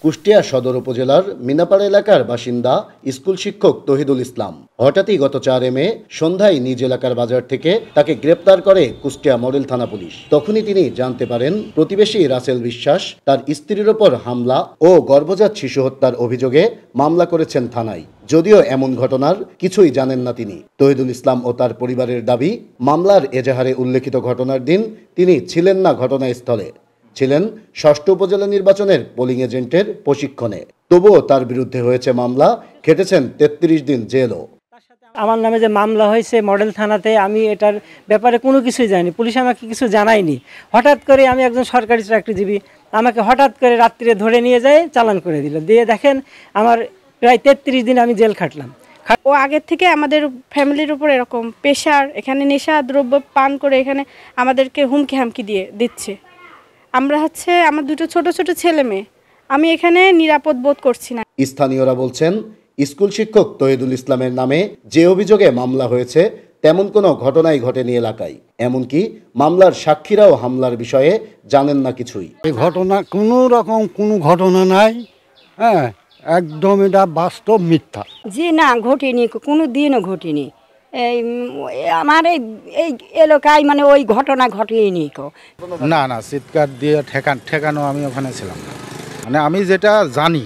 কুষ্টিয়া সদর উপজেলার মিনাপাড়া এলাকার বাসিন্দা স্কুল শিক্ষক তহিদুল ইসলাম হঠাৎই গত 4 মে সন্ধ্যায় নিজ এলাকার বাজার থেকে তাকে গ্রেপ্তার করে কুষ্টিয়া মডেল থানা পুলিশ। তখনই তিনি জানতে পারেন প্রতিবেশী রাসেল বিশ্বাস তার স্ত্রীর ওপর হামলা ও গর্ভজাত শিশু হত্যার অভিযোগে মামলা করেছেন থানায়। যদিও এমন ঘটনার কিছুই জানেন না তিনি। তহিদুল ইসলাম ও তার পরিবারের দাবি, মামলার এজাহারে উল্লেখিত ঘটনার দিন তিনি ছিলেন না ঘটনাস্থলে, ছিলেন ৬ষ্ঠ উপজেলা নির্বাচনের পোলিং এজেন্টের প্রশিক্ষণে। তবুও তার বিরুদ্ধে হয়েছে মামলা, খেটেছেন ৩৩ দিন জেলও। আমার নামে যে মামলা হয়েছে মডেল থানাতে, আমি এটার ব্যাপারে কোনো কিছুই জানি, পুলিশ আমাকে কিছু জানায়নি। হঠাৎ করে আমি একজন সরকারি চাকরিজীবী, আমাকে হঠাৎ করে রাত্রে ধরে নিয়ে যায়, চালান করে দিল। দিয়ে দেখেন আমার প্রায় ৩৩ দিন আমি জেল খাটলাম। ও আগের থেকে আমাদের ফ্যামিলির উপর এরকম প্রেশার, এখানে নেশা দ্রব্য পান করে এখানে আমাদেরকে হুমকি হামকি দিচ্ছে। আমরা আমার দুটো ছোট ছোট ছেলে মেয়ে, আমি এখানে নিরাপদ বোধ করছি না। স্থানীয়রা বলছেন, স্কুল শিক্ষক তহিদুল ইসলামের নামে যে অভিযোগে মামলা হয়েছে তেমন কোনো ঘটনাই ঘটেনি এলাকায়। এমনকি মামলার সাক্ষীরাও হামলার বিষয়ে জানেন না কিছুই। এই ঘটনা কোনো রকম কোনো ঘটনা নাই, হ্যাঁ, একদম এটা বাস্তব মিথ্যা। যে না ঘটেনি, কোনো দিনও ঘটেনি। আমার এই এলাকায় মানে ওই ঘটনা ঘটেনি। না না, চিৎকার দিয়ে ঠেকানো আমি ওখানে ছিলাম না। মানে আমি যেটা জানি,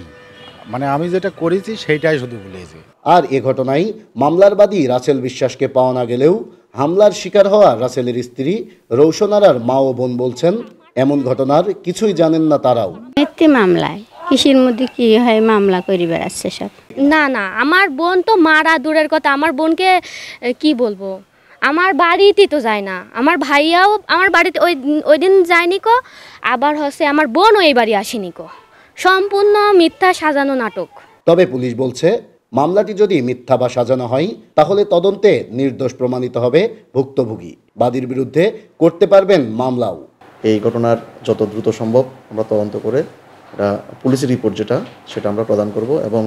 মানে আমি যেটা করেছি সেইটাই শুধু বলেছি। আর এ ঘটনায় মামলার বাদী রাসেল বিশ্বাসকে পাওয়া না গেলেও হামলার শিকার হওয়া রাসেলের স্ত্রী রৌশনারার মা ও বোন বলছেন, এমন ঘটনার কিছুই জানেন না তারাও। মিথ্যে মামলায় কিসের মধ্যে কি হয় মামলা করে বেড়াচ্ছে সব। না না, আমার বোন তো মারা দূরের কথা, আমার বোনকে কি বলবো, আমার বাড়িতেই তো যায় না। আমার ভাইয়াও আমার বাড়িতে ওই দিন যায়নি কো, আবার হচ্ছে আমার বোনও এই বাড়ি আসেনি কো। সম্পূর্ণ মিথ্যা সাজানো নাটক। তবে পুলিশ বলছে, মামলাটি যদি মিথ্যা বা সাজানো হয় তাহলে তদন্তে নির্দোষ প্রমাণিত হবে ভুক্তভোগী। বাদীর বিরুদ্ধে করতে পারবেন মামলাও। এই ঘটনার যত দ্রুত সম্ভব আমরা তদন্ত করে এটা পুলিশের রিপোর্ট সেটা আমরা প্রদান করব এবং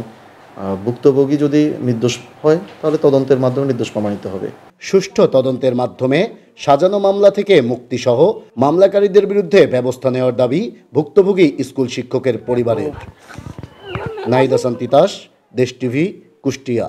ভুক্তভোগী যদি নির্দোষ হয় তাহলে তদন্তের মাধ্যমে নির্দোষ প্রমাণিত হবে। সুষ্ঠু তদন্তের মাধ্যমে সাজানো মামলা থেকে মুক্তিসহ মামলাকারীদের বিরুদ্ধে ব্যবস্থা নেওয়ার দাবি ভুক্তভোগী স্কুল শিক্ষকের পরিবারের। নাহিদ হাসান তিতাস, দেশ টিভি, কুষ্টিয়া।